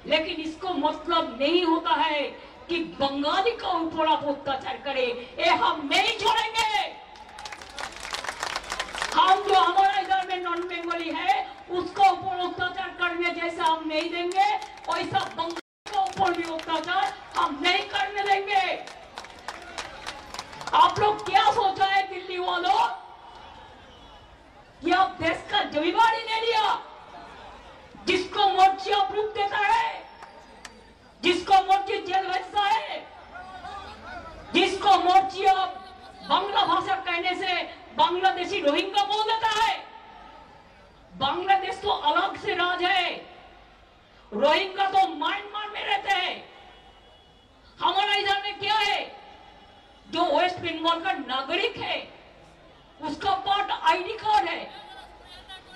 लेकिन इसको मतलब नहीं होता है कि बंगाली का ऊपर आप अत्याचार करे, ये हम नहीं छोड़ेंगे। हम जो हमारा इधर में नॉन बंगाली है उसका ऊपर अत्याचार करने जैसा हम नहीं देंगे, वैसा बंगाली का ऊपर भी अत्याचार हम नहीं करने देंगे। आप लोग क्या सोचा है दिल्ली वालों कि आप देश का जिम्मेदारी नहीं लिया? जिसको मर्जी अप्रूव देता है, जिसको मर्जी जेल भेजता है, जिसको मर्जी आप बांग्ला भाषा कहने से बांग्लादेशी रोहिंग्या बोल देता है। बांग्लादेश तो अलग से राज है, रोहिंग्या तो म्यांमार में रहते हैं। हमारा इधर में क्या है, जो वेस्ट बंगाल का नागरिक है उसका पास आईडी कार्ड है,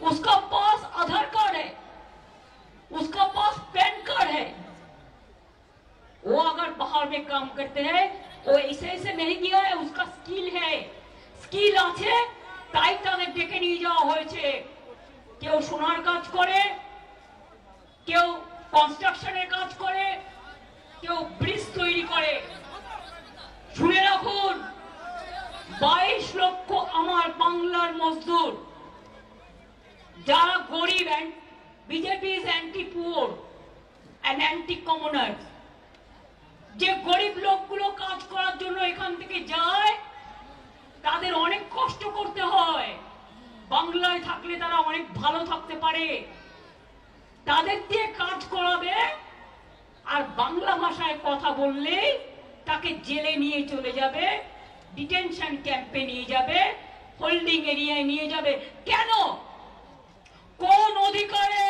उसका पास आधार कार्ड है, उसका पास पैन कार्ड है। वो अगर बाहर में काम करते हैं वो ऐसे ऐसे नहीं किया है, उसका स्किल है, स्किल আছে তাই তাদের ডেকে নিয়ে যাওয়া হয়েছে। কেউ সোনার কাজ করে, কেউ কনস্ট্রাকশনের কাজ করে, কেউ ব্রিজ তৈরি করে। শুনে রাখুন, 22 লক্ষ আমার বাংলার মজদুর যারা গরিব, BJP is anti poor and anti commoners. যে গরিব লোকগুলো কাজ করার জন্য এখান থেকে যায় তাদের অনেক কষ্ট করতে হয়, বাংলায় থাকলে তারা অনেক ভালো থাকতে পারে। তাদের দিয়ে কাজ করাবে আর বাংলা ভাষায় কথা বললে তাকে জেলে নিয়ে চলে যাবে, ডিটেনশন ক্যাম্পে নিয়ে যাবে, হোল্ডিং এরিয়ায় নিয়ে যাবে। কেন? কোন অধিকারে